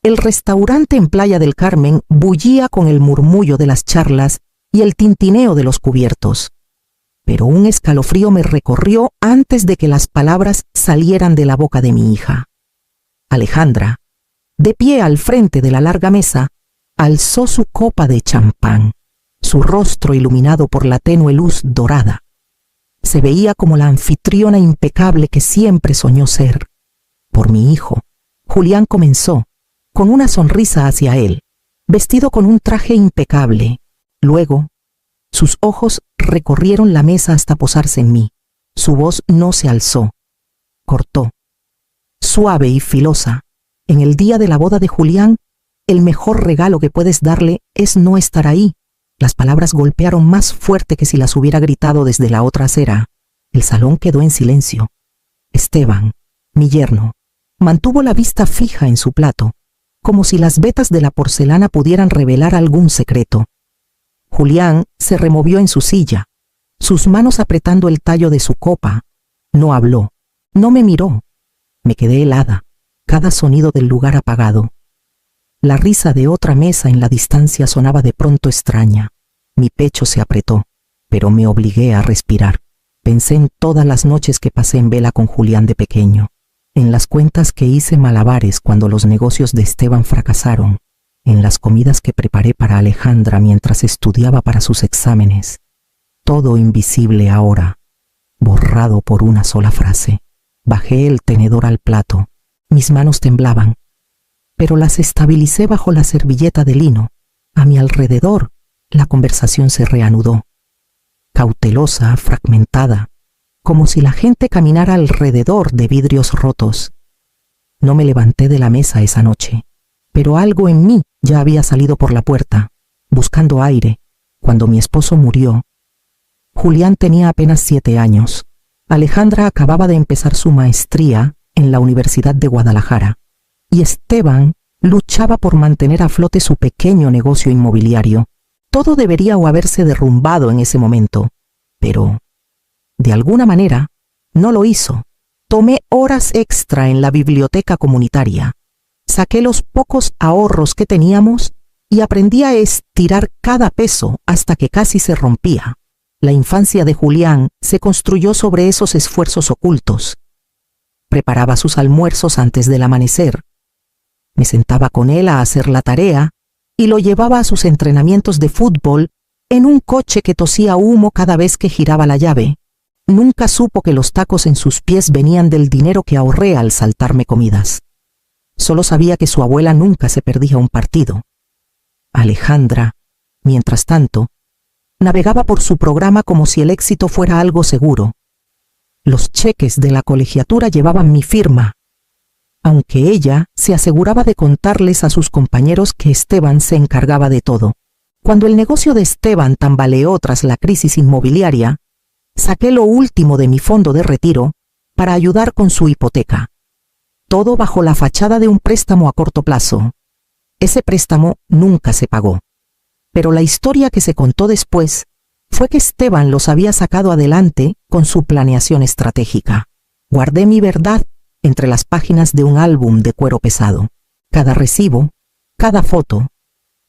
El restaurante en Playa del Carmen bullía con el murmullo de las charlas y el tintineo de los cubiertos. Pero un escalofrío me recorrió antes de que las palabras salieran de la boca de mi hija. Alejandra, de pie al frente de la larga mesa, alzó su copa de champán, su rostro iluminado por la tenue luz dorada. Se veía como la anfitriona impecable que siempre soñó ser. Por mi hijo, Julián comenzó, con una sonrisa hacia él, vestido con un traje impecable. Luego, sus ojos recorrieron la mesa hasta posarse en mí. Su voz no se alzó. Cortó. Suave y filosa. En el día de la boda de Julián, el mejor regalo que puedes darle es no estar ahí. Las palabras golpearon más fuerte que si las hubiera gritado desde la otra acera. El salón quedó en silencio. Esteban, mi yerno, mantuvo la vista fija en su plato, como si las vetas de la porcelana pudieran revelar algún secreto. Julián se removió en su silla, sus manos apretando el tallo de su copa. No habló, no me miró. Me quedé helada, cada sonido del lugar apagado. La risa de otra mesa en la distancia sonaba de pronto extraña. Mi pecho se apretó, pero me obligué a respirar. Pensé en todas las noches que pasé en vela con Julián de pequeño, en las cuentas que hice malabares cuando los negocios de Esteban fracasaron, en las comidas que preparé para Alejandra mientras estudiaba para sus exámenes. Todo invisible ahora, borrado por una sola frase. Bajé el tenedor al plato. Mis manos temblaban, pero las estabilicé bajo la servilleta de lino. A mi alrededor, la conversación se reanudó, cautelosa, fragmentada, como si la gente caminara alrededor de vidrios rotos. No me levanté de la mesa esa noche, pero algo en mí ya había salido por la puerta, buscando aire, cuando mi esposo murió. Julián tenía apenas 7 años. Alejandra acababa de empezar su maestría en la Universidad de Guadalajara, y Esteban luchaba por mantener a flote su pequeño negocio inmobiliario. Todo debería haberse derrumbado en ese momento, pero, de alguna manera, no lo hizo. Tomé horas extra en la biblioteca comunitaria, saqué los pocos ahorros que teníamos y aprendí a estirar cada peso hasta que casi se rompía. La infancia de Julián se construyó sobre esos esfuerzos ocultos. Preparaba sus almuerzos antes del amanecer. Me sentaba con él a hacer la tarea y lo llevaba a sus entrenamientos de fútbol en un coche que tosía humo cada vez que giraba la llave. Nunca supo que los tacos en sus pies venían del dinero que ahorré al saltarme comidas. Solo sabía que su abuela nunca se perdía un partido. Alejandra, mientras tanto, navegaba por su programa como si el éxito fuera algo seguro. Los cheques de la colegiatura llevaban mi firma, aunque ella se aseguraba de contarles a sus compañeros que Esteban se encargaba de todo. Cuando el negocio de Esteban tambaleó tras la crisis inmobiliaria, saqué lo último de mi fondo de retiro para ayudar con su hipoteca. Todo bajo la fachada de un préstamo a corto plazo. Ese préstamo nunca se pagó. Pero la historia que se contó después fue que Esteban los había sacado adelante con su planeación estratégica. Guardé mi verdad entre las páginas de un álbum de cuero pesado. Cada recibo, cada foto,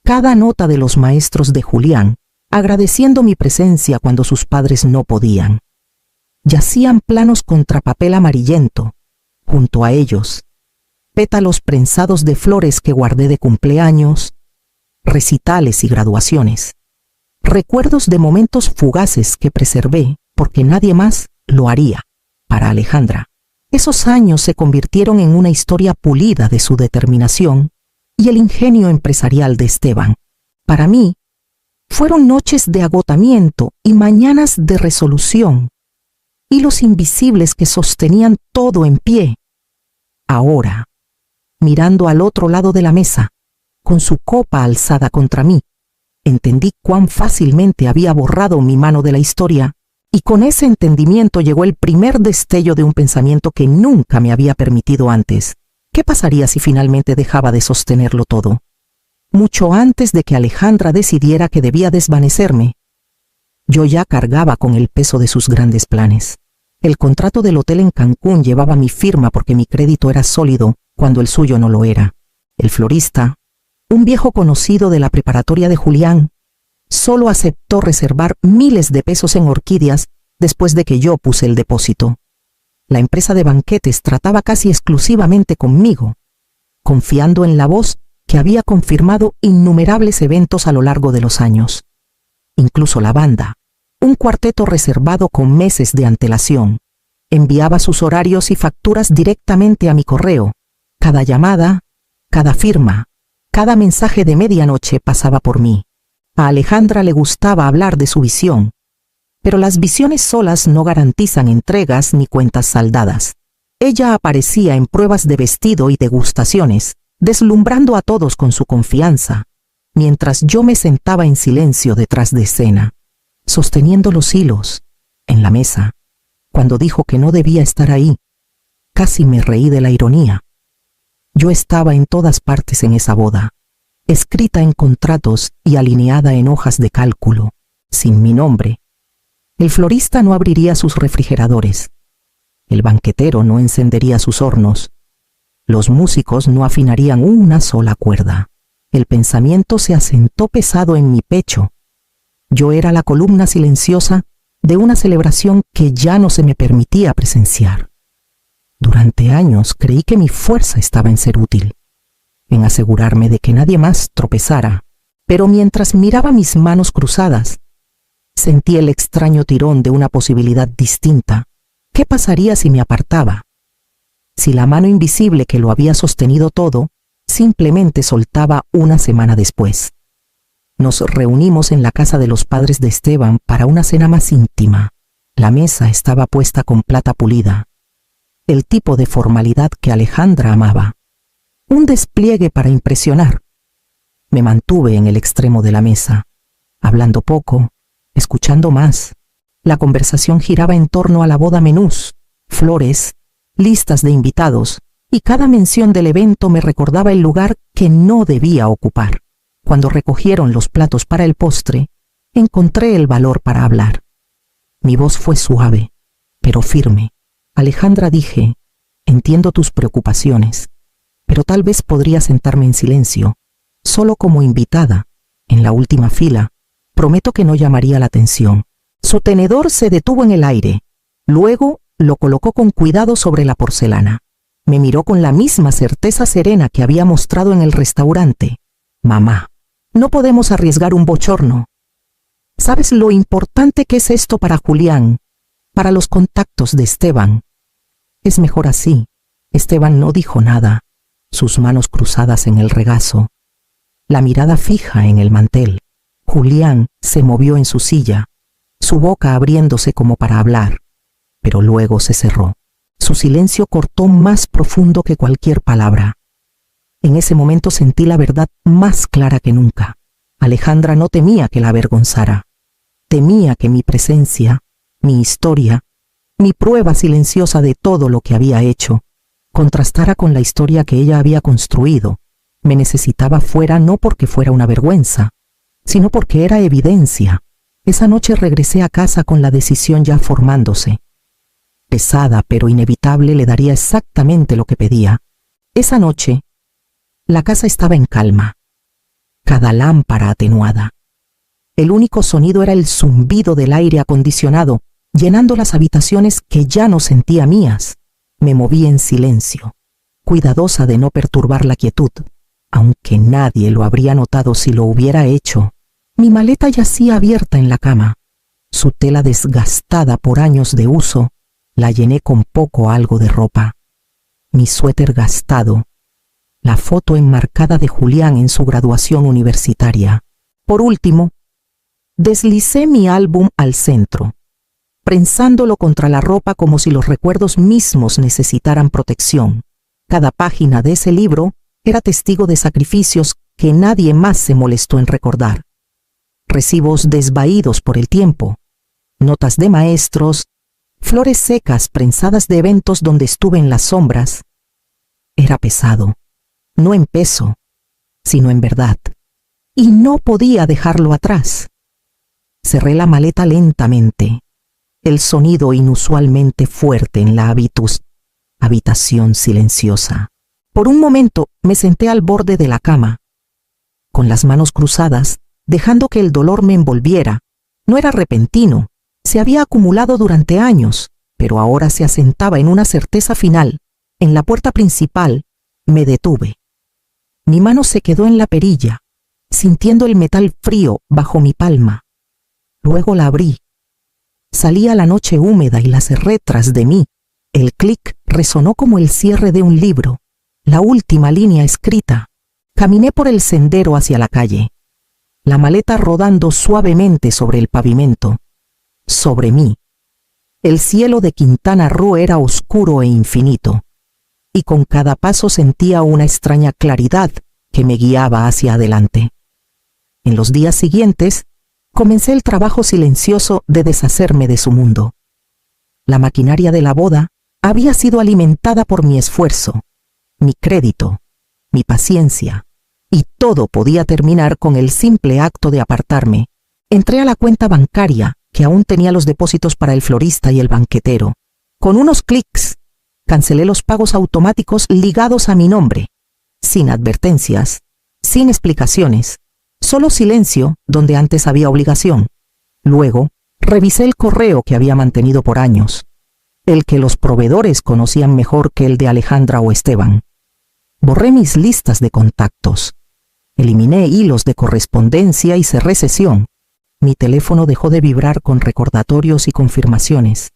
cada nota de los maestros de Julián, agradeciendo mi presencia cuando sus padres no podían. Yacían planos contra papel amarillento. Junto a ellos, pétalos prensados de flores que guardé de cumpleaños, recitales y graduaciones. Recuerdos de momentos fugaces que preservé porque nadie más lo haría. Para Alejandra, esos años se convirtieron en una historia pulida de su determinación y el ingenio empresarial de Esteban. Para mí, fueron noches de agotamiento y mañanas de resolución, hilos invisibles que sostenían todo en pie. Ahora, mirando al otro lado de la mesa, con su copa alzada contra mí, entendí cuán fácilmente había borrado mi mano de la historia, y con ese entendimiento llegó el primer destello de un pensamiento que nunca me había permitido antes. ¿Qué pasaría si finalmente dejaba de sostenerlo todo? Mucho antes de que Alejandra decidiera que debía desvanecerme, yo ya cargaba con el peso de sus grandes planes. El contrato del hotel en Cancún llevaba mi firma porque mi crédito era sólido cuando el suyo no lo era. El florista, un viejo conocido de la preparatoria de Julián, solo aceptó reservar miles de pesos en orquídeas después de que yo puse el depósito. La empresa de banquetes trataba casi exclusivamente conmigo, confiando en la voz que había confirmado innumerables eventos a lo largo de los años. Incluso la banda, un cuarteto reservado con meses de antelación, enviaba sus horarios y facturas directamente a mi correo. Cada llamada, cada firma, cada mensaje de medianoche pasaba por mí. A Alejandra le gustaba hablar de su visión, pero las visiones solas no garantizan entregas ni cuentas saldadas. Ella aparecía en pruebas de vestido y degustaciones, deslumbrando a todos con su confianza, mientras yo me sentaba en silencio detrás de escena, sosteniendo los hilos en la mesa. Cuando dijo que no debía estar ahí, casi me reí de la ironía. Yo estaba en todas partes en esa boda, escrita en contratos y alineada en hojas de cálculo, sin mi nombre. El florista no abriría sus refrigeradores. El banquetero no encendería sus hornos. Los músicos no afinarían una sola cuerda. El pensamiento se asentó pesado en mi pecho. Yo era la columna silenciosa de una celebración que ya no se me permitía presenciar. Durante años creí que mi fuerza estaba en ser útil, en asegurarme de que nadie más tropezara, pero mientras miraba mis manos cruzadas, sentí el extraño tirón de una posibilidad distinta. ¿Qué pasaría si me apartaba? Si la mano invisible que lo había sostenido todo simplemente soltaba una semana después. Nos reunimos en la casa de los padres de Esteban para una cena más íntima. La mesa estaba puesta con plata pulida, el tipo de formalidad que Alejandra amaba. Un despliegue para impresionar. Me mantuve en el extremo de la mesa, hablando poco, escuchando más. La conversación giraba en torno a la boda, menús, flores, listas de invitados, y cada mención del evento me recordaba el lugar que no debía ocupar. Cuando recogieron los platos para el postre, encontré el valor para hablar. Mi voz fue suave, pero firme. Alejandra, dije, entiendo tus preocupaciones, pero tal vez podría sentarme en silencio, solo como invitada, en la última fila. Prometo que no llamaría la atención. Su tenedor se detuvo en el aire. Luego lo colocó con cuidado sobre la porcelana. Me miró con la misma certeza serena que había mostrado en el restaurante. Mamá, no podemos arriesgar un bochorno. ¿Sabes lo importante que es esto para Julián, para los contactos de Esteban? Es mejor así. Esteban no dijo nada, sus manos cruzadas en el regazo, la mirada fija en el mantel. Julián se movió en su silla, su boca abriéndose como para hablar, pero luego se cerró. Su silencio cortó más profundo que cualquier palabra. En ese momento sentí la verdad más clara que nunca. Alejandra no temía que la avergonzara. Temía que mi presencia, mi historia, mi prueba silenciosa de todo lo que había hecho, contrastara con la historia que ella había construido. Me necesitaba fuera no porque fuera una vergüenza, sino porque era evidencia. Esa noche regresé a casa con la decisión ya formándose. Pesada pero inevitable, le daría exactamente lo que pedía. Esa noche, la casa estaba en calma, cada lámpara atenuada. El único sonido era el zumbido del aire acondicionado, llenando las habitaciones que ya no sentía mías. Me moví en silencio, cuidadosa de no perturbar la quietud, aunque nadie lo habría notado si lo hubiera hecho. Mi maleta yacía abierta en la cama. Su tela desgastada por años de uso la llené con poco algo de ropa. Mi suéter gastado, la foto enmarcada de Julián en su graduación universitaria. Por último, deslicé mi álbum al centro, prensándolo contra la ropa como si los recuerdos mismos necesitaran protección. Cada página de ese libro era testigo de sacrificios que nadie más se molestó en recordar. Recibos desvaídos por el tiempo, notas de maestros, flores secas prensadas de eventos donde estuve en las sombras. Era pesado, no en peso, sino en verdad, y no podía dejarlo atrás. Cerré la maleta lentamente, el sonido inusualmente fuerte en la habitación silenciosa. Por un momento me senté al borde de la cama, con las manos cruzadas, dejando que el dolor me envolviera. No era repentino, se había acumulado durante años, pero ahora se asentaba en una certeza final. En la puerta principal me detuve. Mi mano se quedó en la perilla, sintiendo el metal frío bajo mi palma. Luego la abrí. Salía la noche húmeda y la cerré tras de mí. El clic resonó como el cierre de un libro, la última línea escrita. Caminé por el sendero hacia la calle, la maleta rodando suavemente sobre el pavimento. Sobre mí. El cielo de Quintana Roo era oscuro e infinito, y con cada paso sentía una extraña claridad que me guiaba hacia adelante. En los días siguientes, comencé el trabajo silencioso de deshacerme de su mundo. La maquinaria de la boda había sido alimentada por mi esfuerzo, mi crédito, mi paciencia, y todo podía terminar con el simple acto de apartarme. Entré a la cuenta bancaria, que aún tenía los depósitos para el florista y el banquetero. Con unos clics, cancelé los pagos automáticos ligados a mi nombre, sin advertencias, sin explicaciones, solo silencio donde antes había obligación. Luego, revisé el correo que había mantenido por años, el que los proveedores conocían mejor que el de Alejandra o Esteban. Borré mis listas de contactos, eliminé hilos de correspondencia y cerré sesión. Mi teléfono dejó de vibrar con recordatorios y confirmaciones.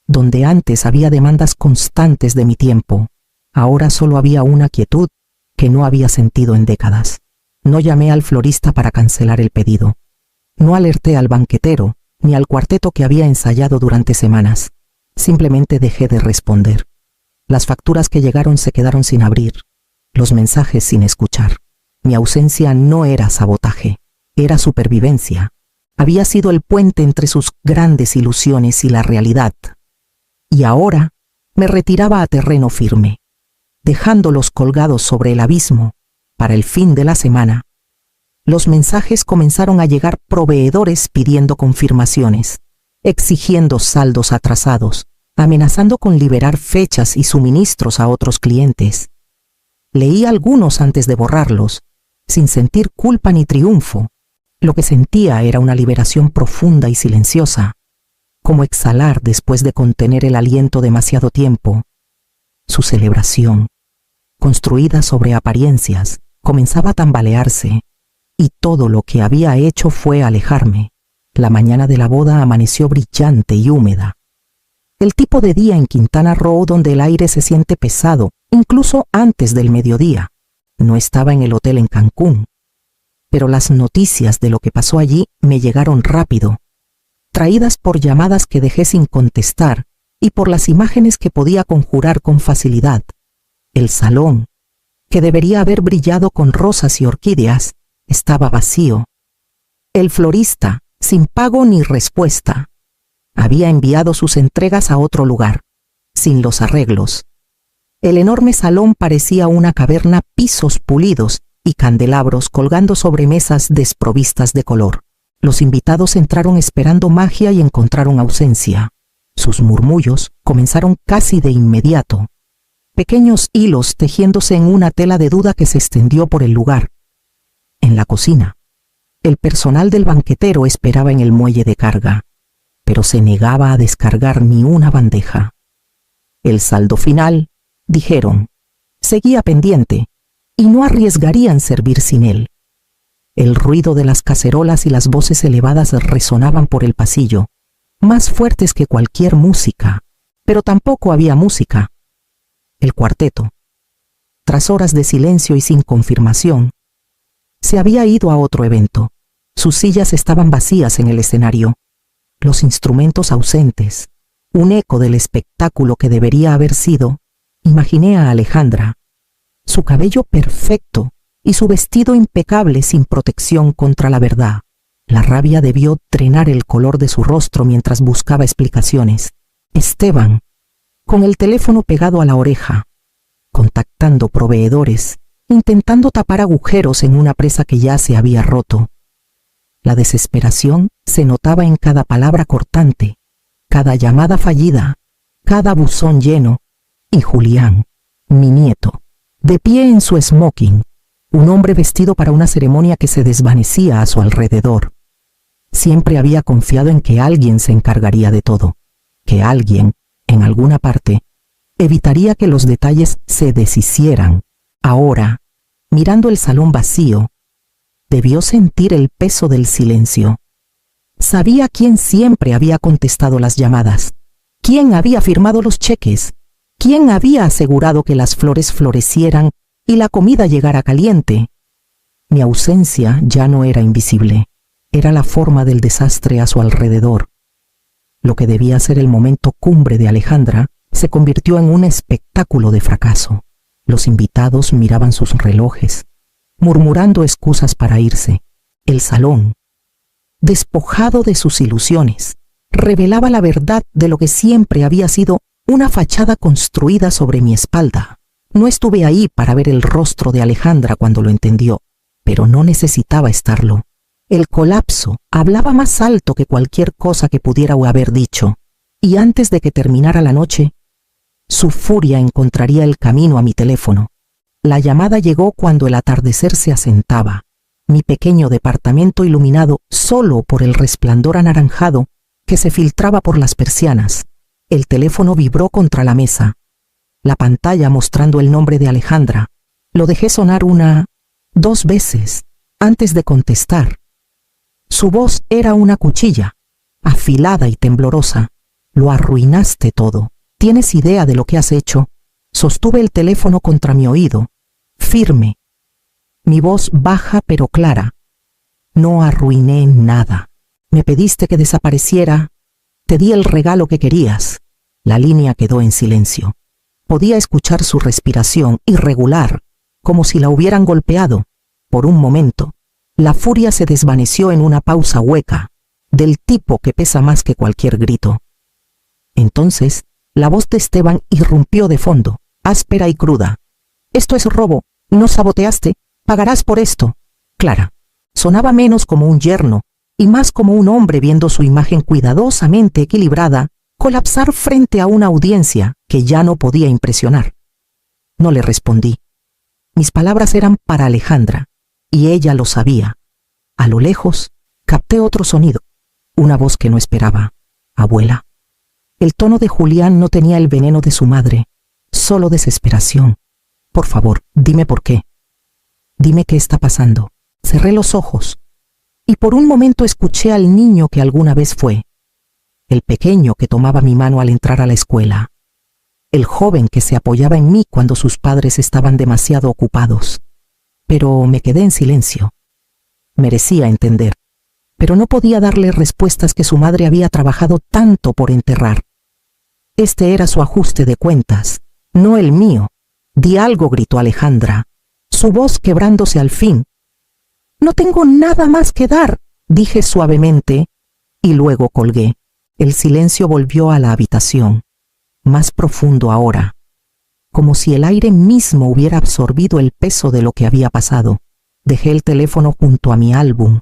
Donde antes había demandas constantes de mi tiempo, ahora solo había una quietud que no había sentido en décadas. No llamé al florista para cancelar el pedido. No alerté al banquetero ni al cuarteto que había ensayado durante semanas. Simplemente dejé de responder. Las facturas que llegaron se quedaron sin abrir, los mensajes sin escuchar. Mi ausencia no era sabotaje, era supervivencia. Había sido el puente entre sus grandes ilusiones y la realidad. Y ahora me retiraba a terreno firme, dejándolos colgados sobre el abismo. Para el fin de la semana, los mensajes comenzaron a llegar, proveedores pidiendo confirmaciones, exigiendo saldos atrasados, amenazando con liberar fechas y suministros a otros clientes. Leí algunos antes de borrarlos, sin sentir culpa ni triunfo. Lo que sentía era una liberación profunda y silenciosa, como exhalar después de contener el aliento demasiado tiempo. Su celebración, construida sobre apariencias, comenzaba a tambalearse, y todo lo que había hecho fue alejarme. La mañana de la boda amaneció brillante y húmeda. El tipo de día en Quintana Roo donde el aire se siente pesado, incluso antes del mediodía. No estaba en el hotel en Cancún, pero las noticias de lo que pasó allí me llegaron rápido, traídas por llamadas que dejé sin contestar y por las imágenes que podía conjurar con facilidad. El salón, que debería haber brillado con rosas y orquídeas, estaba vacío. El florista, sin pago ni respuesta, había enviado sus entregas a otro lugar, sin los arreglos. El enorme salón parecía una caverna, pisos pulidos y candelabros colgando sobre mesas desprovistas de color. Los invitados entraron esperando magia y encontraron ausencia. Sus murmullos comenzaron casi de inmediato, pequeños hilos tejiéndose en una tela de duda que se extendió por el lugar. En la cocina, el personal del banquetero esperaba en el muelle de carga, pero se negaba a descargar ni una bandeja. El saldo final, dijeron, seguía pendiente, y no arriesgarían servir sin él. El ruido de las cacerolas y las voces elevadas resonaban por el pasillo, más fuertes que cualquier música, pero tampoco había música. El cuarteto, tras horas de silencio y sin confirmación, se había ido a otro evento. Sus sillas estaban vacías en el escenario, los instrumentos ausentes, un eco del espectáculo que debería haber sido. Imaginé a Alejandra, su cabello perfecto y su vestido impecable sin protección contra la verdad. La rabia debió drenar el color de su rostro mientras buscaba explicaciones. Esteban, con el teléfono pegado a la oreja, contactando proveedores, intentando tapar agujeros en una presa que ya se había roto. La desesperación se notaba en cada palabra cortante, cada llamada fallida, cada buzón lleno. Y Julián, mi nieto, de pie en su smoking, un hombre vestido para una ceremonia que se desvanecía a su alrededor. Siempre había confiado en que alguien se encargaría de todo, que alguien, en alguna parte, evitaría que los detalles se deshicieran. Ahora, mirando el salón vacío, debió sentir el peso del silencio. Sabía quién siempre había contestado las llamadas, quién había firmado los cheques, quién había asegurado que las flores florecieran y la comida llegara caliente. Mi ausencia ya no era invisible, era la forma del desastre a su alrededor. Lo que debía ser el momento cumbre de Alejandra se convirtió en un espectáculo de fracaso. Los invitados miraban sus relojes, murmurando excusas para irse. El salón, despojado de sus ilusiones, revelaba la verdad de lo que siempre había sido una fachada construida sobre mi espalda. No estuve ahí para ver el rostro de Alejandra cuando lo entendió, pero no necesitaba estarlo. El colapso hablaba más alto que cualquier cosa que pudiera haber dicho, y antes de que terminara la noche, su furia encontraría el camino a mi teléfono. La llamada llegó cuando el atardecer se asentaba. Mi pequeño departamento iluminado solo por el resplandor anaranjado que se filtraba por las persianas. El teléfono vibró contra la mesa, la pantalla mostrando el nombre de Alejandra. Lo dejé sonar 2 veces antes de contestar. Su voz era una cuchilla, afilada y temblorosa. Lo arruinaste todo. ¿Tienes idea de lo que has hecho? Sostuve el teléfono contra mi oído, firme. Mi voz baja pero clara. No arruiné nada. Me pediste que desapareciera. Te di el regalo que querías. La línea quedó en silencio. Podía escuchar su respiración irregular, como si la hubieran golpeado. Por un momento, la furia se desvaneció en una pausa hueca, del tipo que pesa más que cualquier grito. Entonces, la voz de Esteban irrumpió de fondo, áspera y cruda. «Esto es robo. Nos saboteaste. Pagarás por esto». Clara. Sonaba menos como un yerno y más como un hombre viendo su imagen cuidadosamente equilibrada colapsar frente a una audiencia que ya no podía impresionar. No le respondí. Mis palabras eran para Alejandra, y ella lo sabía. A lo lejos, capté otro sonido, una voz que no esperaba. «Abuela». El tono de Julián no tenía el veneno de su madre, solo desesperación. «Por favor, dime por qué. Dime qué está pasando». Cerré los ojos, y por un momento escuché al niño que alguna vez fue, el pequeño que tomaba mi mano al entrar a la escuela, el joven que se apoyaba en mí cuando sus padres estaban demasiado ocupados. Pero me quedé en silencio. Merecía entender, pero no podía darle respuestas que su madre había trabajado tanto por enterrar. Este era su ajuste de cuentas, no el mío. «Di algo», gritó Alejandra, su voz quebrándose al fin. «No tengo nada más que dar», dije suavemente, y luego colgué. El silencio volvió a la habitación, más profundo ahora, como si el aire mismo hubiera absorbido el peso de lo que había pasado. Dejé el teléfono junto a mi álbum,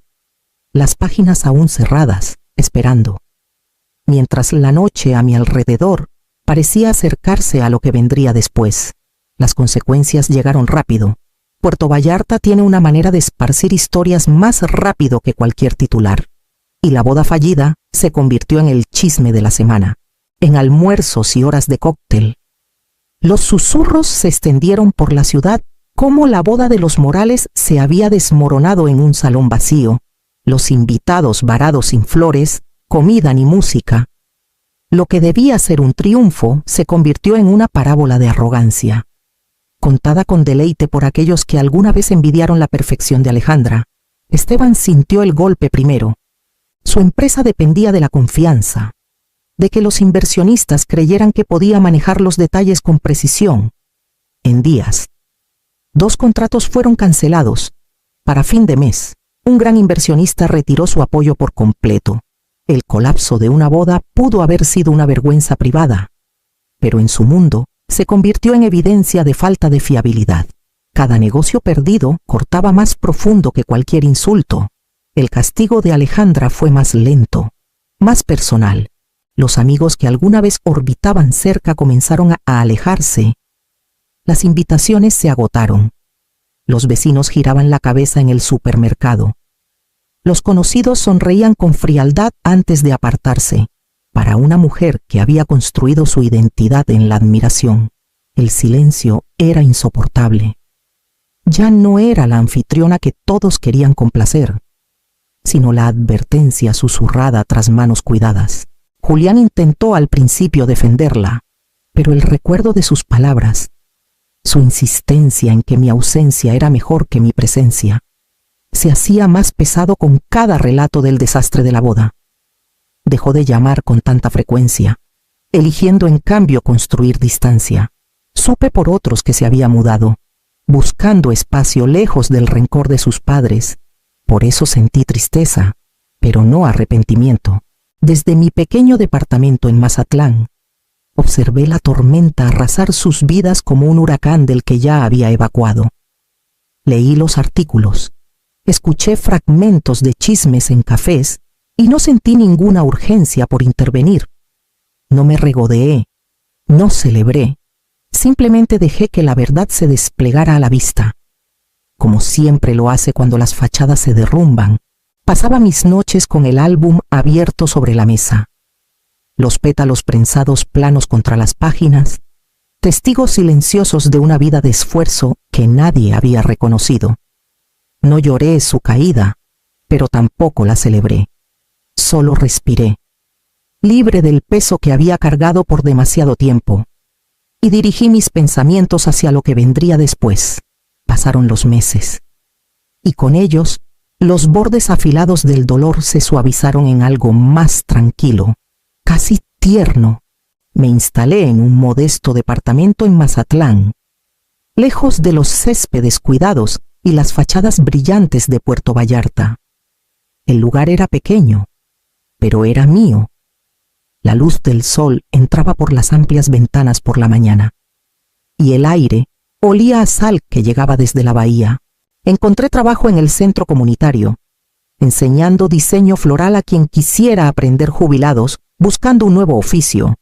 las páginas aún cerradas, esperando, mientras la noche a mi alrededor parecía acercarse a lo que vendría después. Las consecuencias llegaron rápido. Puerto Vallarta tiene una manera de esparcir historias más rápido que cualquier titular. Y la boda fallida se convirtió en el chisme de la semana, en almuerzos y horas de cóctel. Los susurros se extendieron por la ciudad como la boda de los Morales se había desmoronado en un salón vacío, los invitados varados sin flores, comida ni música. Lo que debía ser un triunfo se convirtió en una parábola de arrogancia, contada con deleite por aquellos que alguna vez envidiaron la perfección de Alejandra. Esteban sintió el golpe primero. Su empresa dependía de la confianza, de que los inversionistas creyeran que podía manejar los detalles con precisión. En días, 2 contratos fueron cancelados. Para fin de mes, un gran inversionista retiró su apoyo por completo. El colapso de una boda pudo haber sido una vergüenza privada, pero en su mundo se convirtió en evidencia de falta de fiabilidad. Cada negocio perdido cortaba más profundo que cualquier insulto. El castigo de Alejandra fue más lento, más personal. Los amigos que alguna vez orbitaban cerca comenzaron a alejarse. Las invitaciones se agotaron. Los vecinos giraban la cabeza en el supermercado. Los conocidos sonreían con frialdad antes de apartarse. Para una mujer que había construido su identidad en la admiración, el silencio era insoportable. Ya no era la anfitriona que todos querían complacer, sino la advertencia susurrada tras manos cuidadas. Julián intentó al principio defenderla, pero el recuerdo de sus palabras, su insistencia en que mi ausencia era mejor que mi presencia, se hacía más pesado con cada relato del desastre de la boda. Dejó de llamar con tanta frecuencia, eligiendo en cambio construir distancia. Supe por otros que se había mudado, buscando espacio lejos del rencor de sus padres. Por eso sentí tristeza, pero no arrepentimiento. Desde mi pequeño departamento en Mazatlán, observé la tormenta arrasar sus vidas como un huracán del que ya había evacuado. Leí los artículos, escuché fragmentos de chismes en cafés y no sentí ninguna urgencia por intervenir. No me regodeé, no celebré, simplemente dejé que la verdad se desplegara a la vista. Como siempre lo hace cuando las fachadas se derrumban, pasaba mis noches con el álbum abierto sobre la mesa. Los pétalos prensados planos contra las páginas, testigos silenciosos de una vida de esfuerzo que nadie había reconocido. No lloré su caída, pero tampoco la celebré. Solo respiré, libre del peso que había cargado por demasiado tiempo, y dirigí mis pensamientos hacia lo que vendría después. Pasaron los meses, y con ellos, los bordes afilados del dolor se suavizaron en algo más tranquilo, casi tierno. Me instalé en un modesto departamento en Mazatlán, lejos de los céspedes cuidados y las fachadas brillantes de Puerto Vallarta. El lugar era pequeño, pero era mío. La luz del sol entraba por las amplias ventanas por la mañana, y el aire olía a sal que llegaba desde la bahía. Encontré trabajo en el centro comunitario, enseñando diseño floral a quien quisiera aprender, jubilados buscando un nuevo oficio,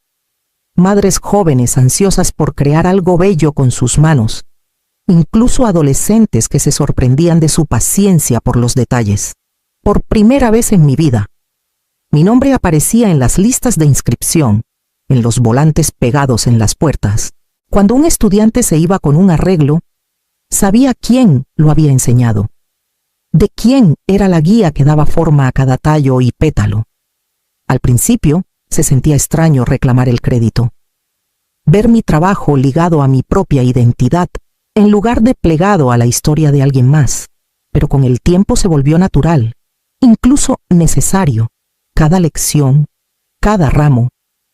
madres jóvenes ansiosas por crear algo bello con sus manos, incluso adolescentes que se sorprendían de su paciencia por los detalles. Por primera vez en mi vida, mi nombre aparecía en las listas de inscripción, en los volantes pegados en las puertas. Cuando un estudiante se iba con un arreglo, sabía quién lo había enseñado, de quién era la guía que daba forma a cada tallo y pétalo. Al principio, se sentía extraño reclamar el crédito, ver mi trabajo ligado a mi propia identidad, en lugar de plegado a la historia de alguien más, pero con el tiempo se volvió natural, incluso necesario. Cada lección, cada ramo,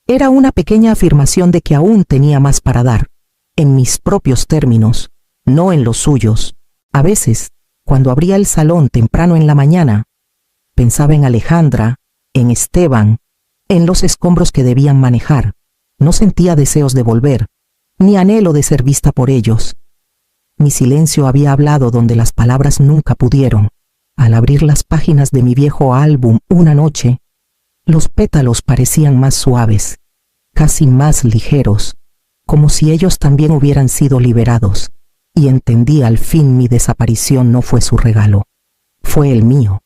era una pequeña afirmación de que aún tenía más para dar, en mis propios términos, no en los suyos. A veces, cuando abría el salón temprano en la mañana, pensaba en Alejandra, en Esteban, en los escombros que debían manejar. No sentía deseos de volver, ni anhelo de ser vista por ellos. Mi silencio había hablado donde las palabras nunca pudieron. Al abrir las páginas de mi viejo álbum una noche, los pétalos parecían más suaves, casi más ligeros, como si ellos también hubieran sido liberados, y entendí al fin mi desaparición no fue su regalo, fue el mío.